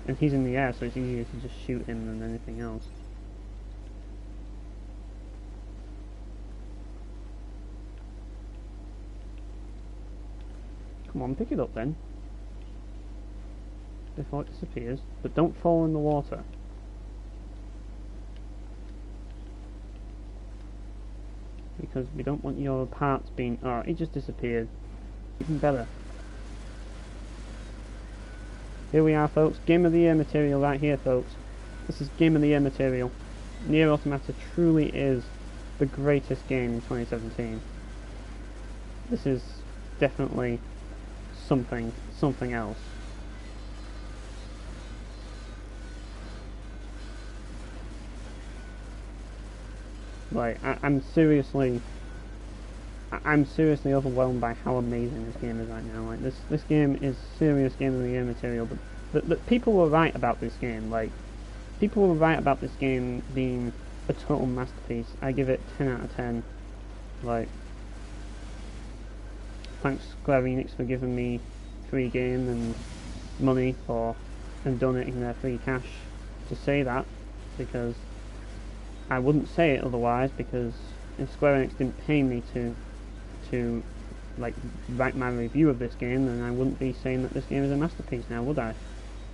and he's in the air, so it's easier to just shoot him than anything else. Come on, pick it up then. Before it disappears. But don't fall in the water. Because we don't want your parts being... Oh, it just disappeared. Even better. Here we are, folks. Game of the Year material right here, folks. This is Game of the Year material. Nier Automata truly is the greatest game in 2017. This is definitely something else. Like, I'm seriously overwhelmed by how amazing this game is right now. Like, this game is serious Game of the Year material. But people were right about this game. Like, people were right about this game being a total masterpiece. I give it 10 out of 10. Like, thanks Square Enix for giving me free game and money and donating their free cash to say that, because I wouldn't say it otherwise, because if Square Enix didn't pay me to like write my review of this game, then I wouldn't be saying that this game is a masterpiece now, would I?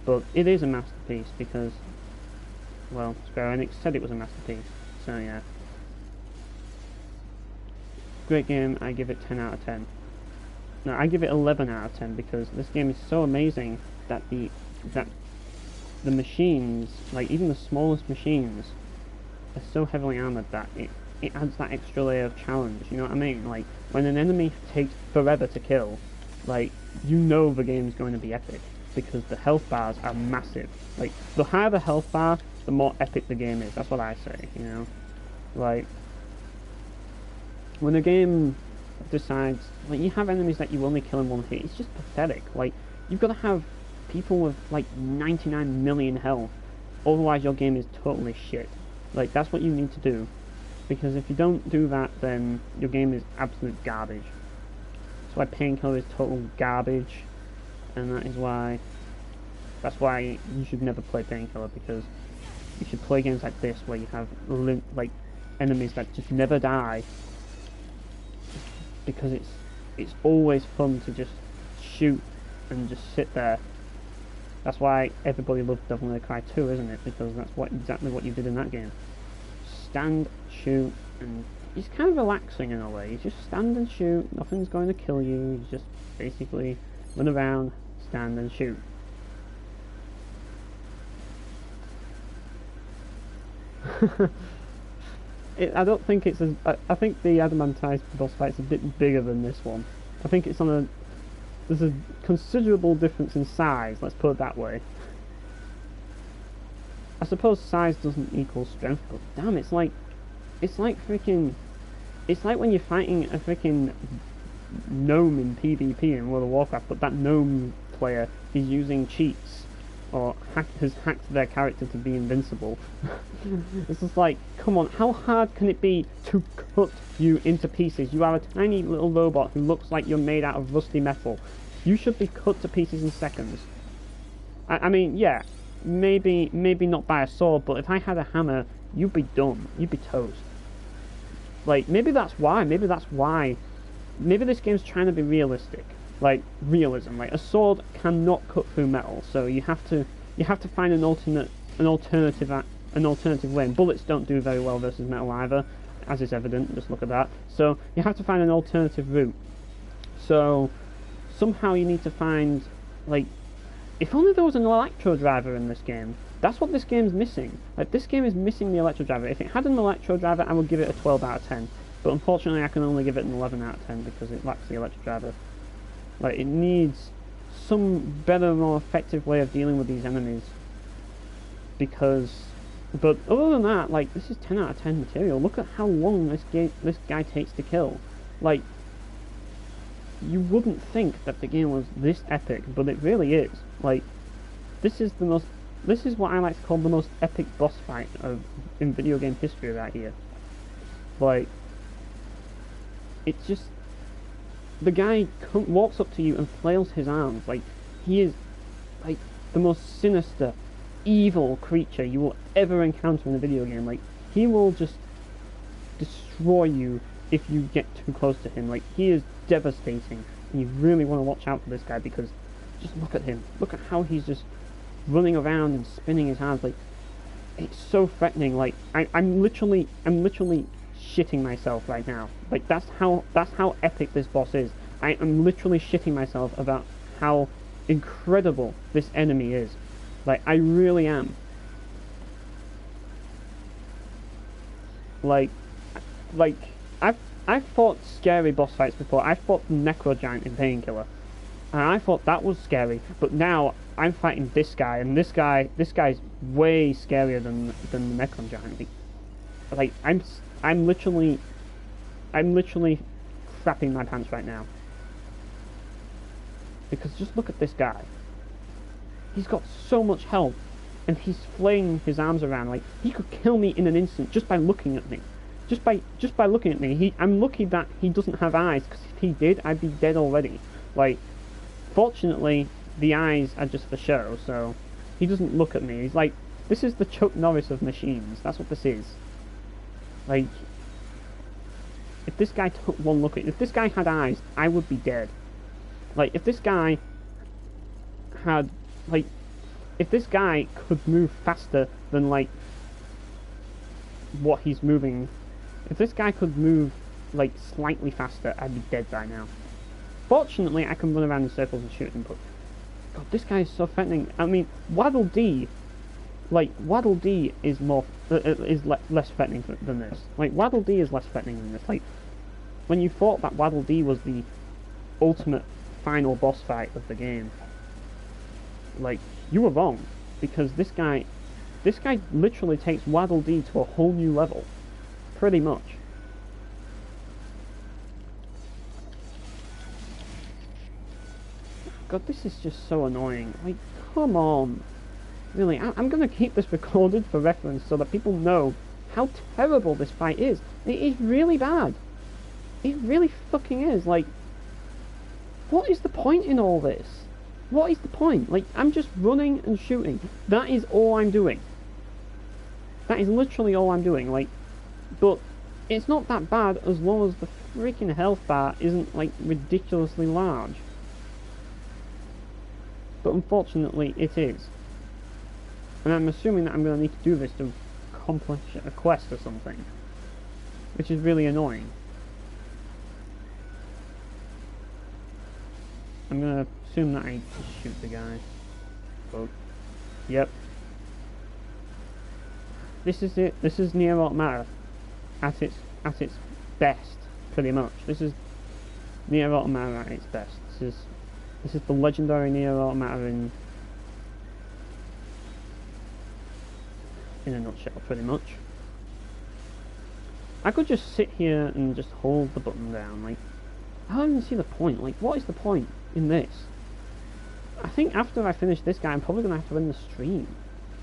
But it is a masterpiece because, well, Square Enix said it was a masterpiece, so yeah. Great game, I give it 10 out of 10. No, I give it 11 out of 10 because this game is so amazing that the machines, like even the smallest machines, are so heavily armoured that it adds that extra layer of challenge, you know what I mean? Like, when an enemy takes forever to kill, like, you know the game's going to be epic, because the health bars are massive. Like, the higher the health bar, the more epic the game is, that's what I say, you know? Like, when a game decides, like, you have enemies that you only kill in one hit, it's just pathetic. Like, you've got to have people with, like, 99 million health, otherwise your game is totally shit. Like, that's what you need to do. Because if you don't do that, then your game is absolute garbage. That's why Painkiller is total garbage, and that's why you should never play Painkiller, because you should play games like this where you have like enemies that just never die, because it's always fun to just shoot and just sit there. That's why everybody loves Devil May Cry 2, isn't it? Because that's exactly what you did in that game. Stand, shoot, and it's kind of relaxing in a way. You just stand and shoot, nothing's going to kill you, you just basically run around, stand and shoot. I don't think it's as... I think the Adamantized boss fight's a bit bigger than this one. I think it's on a... There's a considerable difference in size, let's put it that way. I suppose size doesn't equal strength, but damn, it's like freaking... It's like when you're fighting a freaking gnome in PvP in World of Warcraft, but that gnome player is using cheats, or has hacked their character to be invincible. It's just like, come on, how hard can it be to cut you into pieces? You are a tiny little robot who looks like you're made out of rusty metal. You should be cut to pieces in seconds. I mean, yeah, maybe not by a sword, but if I had a hammer, you'd be done. You'd be toast. Like, maybe that's why. Maybe this game's trying to be realistic. Like, realism. Like, a sword cannot cut through metal, so you have to find an alternative way. And bullets don't do very well versus metal either, as is evident. Just look at that. So you have to find an alternative route. So somehow you need to find, like, if only there was an electro driver in this game. That's what this game's missing. Like, this game is missing the electro driver. If it had an electro driver, I would give it a 12 out of 10. But unfortunately, I can only give it an 11 out of 10 because it lacks the electro driver. Like, it needs some better, more effective way of dealing with these enemies. But other than that, like, this is 10 out of 10 material. Look at how long this guy takes to kill. Like, you wouldn't think that the game was this epic, but it really is. Like, this is what I like to call the most epic boss fight in video game history right here. Like, it's just, the guy walks up to you and flails his arms. Like, he is, like, the most sinister, evil creature you will ever encounter in a video game. Like, he will just destroy you if you get too close to him. Like, he is devastating, and you really want to watch out for this guy, because just look at him. Look at how he's just running around and spinning his hands. Like, it's so threatening. Like, I'm literally shitting myself right now. Like, that's how epic this boss is. I am literally shitting myself about how incredible this enemy is. Like, I really am. Like I've fought scary boss fights before. I fought the Necro Giant in Painkiller, and I thought that was scary. But now I'm fighting this guy, and this guy's way scarier than the Necro Giant. Like, I'm literally crapping my pants right now, because just look at this guy. He's got so much health, and he's flailing his arms around. Like, he could kill me in an instant just by looking at me. Just by looking at me. I'm lucky that he doesn't have eyes, because if he did, I'd be dead already. Like, fortunately, the eyes are just for show, so he doesn't look at me. He's like, this is the Chuck Norris of machines. That's what this is. Like, if this guy took one look if this guy had eyes, I would be dead. Like, if this guy had, like, if this guy could move faster than, like, what he's moving, if this guy could move, like, slightly faster, I'd be dead by now. Fortunately, I can run around in circles and shoot him, but God, this guy is so threatening. I mean, Waddle Dee is less threatening than this. Like, Waddle Dee is less threatening than this. Like, when you thought that Waddle Dee was the ultimate final boss fight of the game, like, you were wrong, because this guy literally takes Waddle Dee to a whole new level, pretty much. God, this is just so annoying. Like, come on. Really, I'm going to keep this recorded for reference so that people know how terrible this fight is. It is really bad. It really fucking is. Like, what is the point in all this? What is the point? Like, I'm just running and shooting. That is all I'm doing. That is literally all I'm doing. Like, but it's not that bad as long as the freaking health bar isn't, like, ridiculously large. But unfortunately, it is. And I'm assuming that I'm going to need to do this to accomplish a quest or something, which is really annoying. I'm going to assume that I just shoot the guy. Oh, yep. This is it. This is Nier Automata at its best, pretty much. This is Nier Automata at its best. This is the legendary Nier Automata in a nutshell, pretty much. I could just sit here and just hold the button down. Like, I don't even see the point. Like, what is the point in this? I think after I finish this guy, I'm probably going to have to end the stream.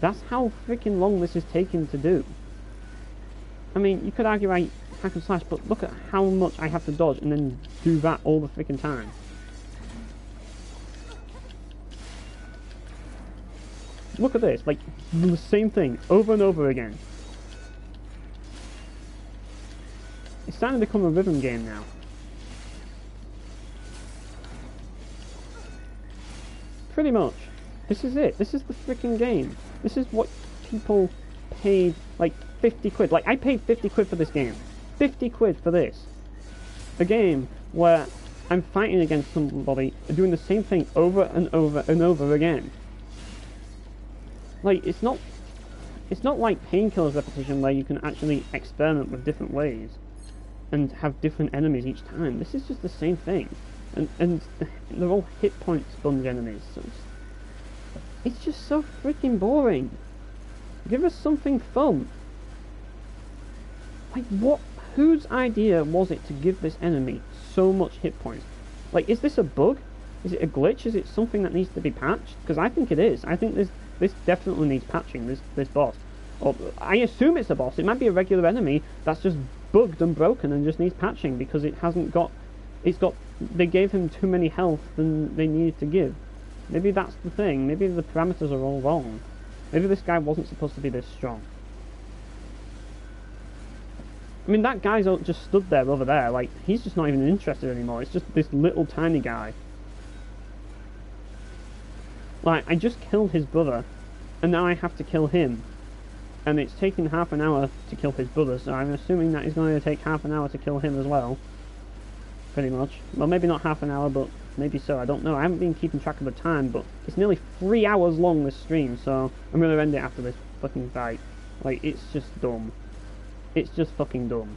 That's how freaking long this is taking to do. I mean, you could argue I hack and slash, but look at how much I have to dodge and then do that all the freaking time. Look at this, like, the same thing over and over again. It's starting to become a rhythm game now. Pretty much. This is it. This is the freaking game. This is what people paid, like, 50 quid. Like, I paid 50 quid for this game. 50 quid for this. A game where I'm fighting against somebody doing the same thing over and over and over again. Like, it's not like Painkiller's repetition where you can actually experiment with different ways and have different enemies each time. This is just the same thing. And they're all hit point sponge enemies. So it's just so freaking boring. Give us something fun. Like, what? Whose idea was it to give this enemy so much hit points? Like, is this a bug? Is it a glitch? Is it something that needs to be patched? Because I think it is. I think this definitely needs patching, this boss. Or, I assume it's a boss. It might be a regular enemy that's just bugged and broken and just needs patching because it hasn't got... They gave him too many health than they needed to give. Maybe that's the thing. Maybe the parameters are all wrong. Maybe this guy wasn't supposed to be this strong. I mean, that guy's just stood there over there, like, he's just not even interested anymore. It's just this little tiny guy. Like, I just killed his brother, and now I have to kill him. And it's taken half an hour to kill his brother, so I'm assuming that it's going to take half an hour to kill him as well. Pretty much. Well, maybe not half an hour, but maybe so. I don't know. I haven't been keeping track of the time, but it's nearly 3 hours long, this stream, so I'm going to end it after this fucking fight. Like, it's just dumb. It's just fucking dumb.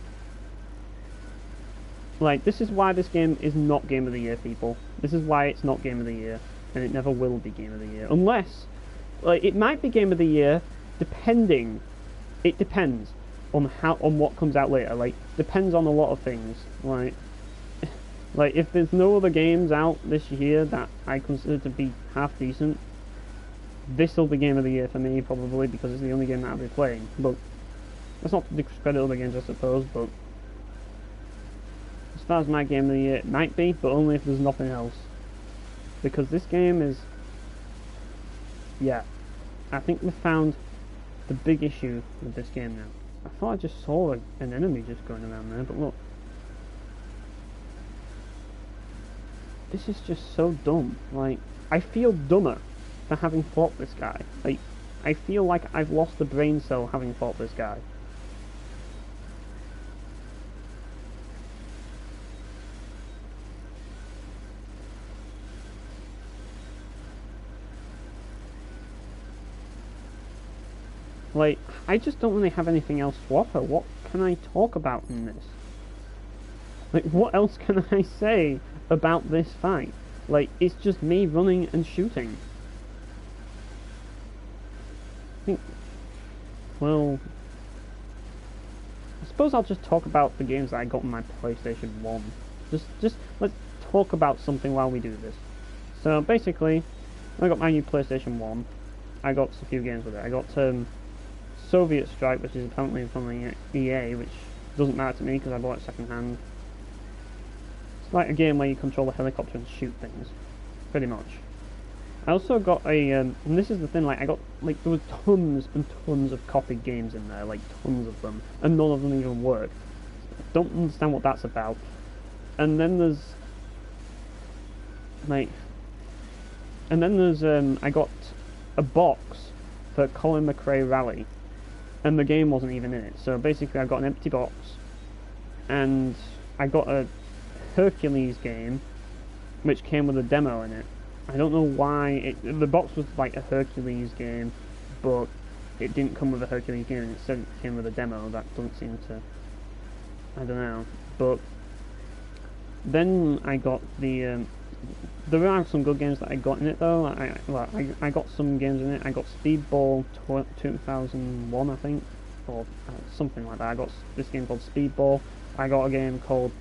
Like, this is why this game is not Game of the Year, people. This is why it's not Game of the Year, and it never will be Game of the Year. Unless, like, it might be Game of the Year, depending. It depends on what comes out later. Like, depends on a lot of things. Like, if there's no other games out this year that I consider to be half decent, this will be Game of the Year for me, probably, because it's the only game that I'll be playing. But that's not to discredit other games, I suppose, but as far as my Game of the Year, it might be, but only if there's nothing else. Because this game is... yeah. I think we found the big issue with this game now. I thought I just saw an enemy just going around there, but look. This is just so dumb. Like, I feel dumber for having fought this guy. Like, I feel like I've lost a brain cell having fought this guy. Like, I just don't really have anything else to offer. What can I talk about in this? Like, what else can I say about this fight? Like, it's just me running and shooting. I think, well, I suppose I'll just talk about the games that I got on my PlayStation 1. Just let's talk about something while we do this. So, basically, I got my new PlayStation 1. I got a few games with it. I got, Soviet Strike, which is apparently from EA, which doesn't matter to me because I bought it second hand. It's like a game where you control a helicopter and shoot things, pretty much. I also got a, and this is the thing, like, I got, like, there were tons and tons of copied games in there, like, tons of them, and none of them even worked. Don't understand what that's about. And then there's, like, I got a box for Colin McRae Rally, and the game wasn't even in it. So basically I got an empty box, and I got a Hercules game, which came with a demo in it. I don't know why, the box was like a Hercules game, but it didn't come with a Hercules game, and it said it came with a demo. That doesn't seem to, I don't know. But then I got the, there are some good games that I got in it though. I got some games in it. I got Speedball 2001, I think, or something like that. I got this game called Speedball. I got a game called,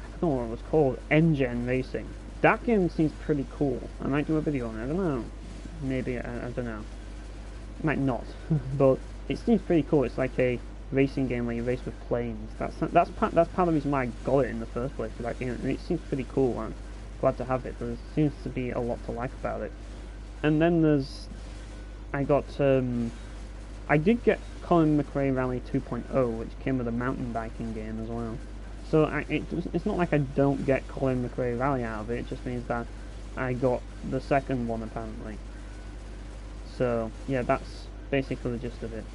I don't know what it was called, Engine Racing. That game seems pretty cool. I might do a video on it. I don't know. Maybe, I don't know. Might not, but it seems pretty cool. It's like a racing game where you race with planes. That's part of the reason why I got it in the first place for that game, and it seems pretty cool. I'm glad to have it. There seems to be a lot to like about it. And then there's, I did get Colin McRae Rally 2.0, which came with a mountain biking game as well. So it's not like I don't get Colin McRae Rally out of it. It just means that I got the second one apparently. So yeah, that's basically the gist of it.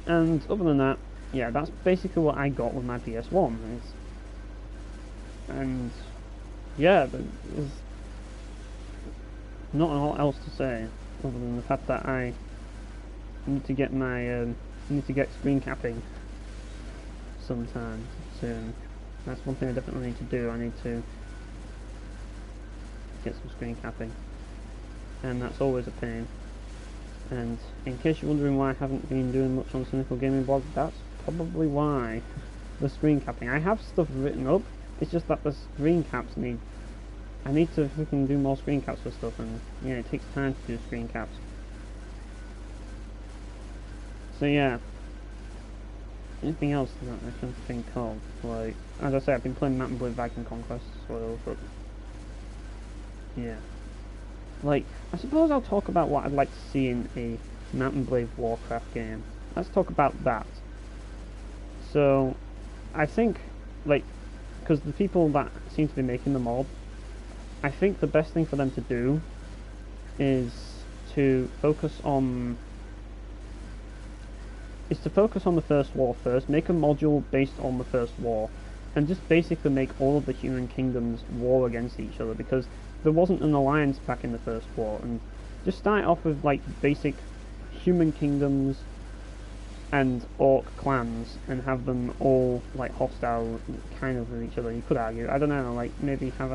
And other than that, yeah, that's basically what I got with my PS1. And yeah, there's not a lot else to say other than the fact that I need to get my need to get screen capping sometime soon. That's one thing I definitely need to do. I need to get some screen capping, and that's always a pain. And in case you're wondering why I haven't been doing much on Cynical Gaming Blog, that's probably why. The screen capping. I have stuff written up, it's just that the screen caps I need to freaking do more screen caps for stuff, and yeah, it takes time to do screen caps. So yeah. Anything else that I can think of? Like, as I say, I've been playing Mount and Blade Viking Conquest, so yeah. Like, I suppose I'll talk about what I'd like to see in a Mount and Blade Warcraft game. Let's talk about that. So, I think, like, because the people that seem to be making the mod, I think the best thing for them to do is to focus on the first war first, make a module based on the first war, and just basically make all of the human kingdoms war against each other, because there wasn't an alliance back in the first war, and just start off with like basic human kingdoms and orc clans, and have them all like hostile kind of with each other. You could argue, I don't know, like maybe have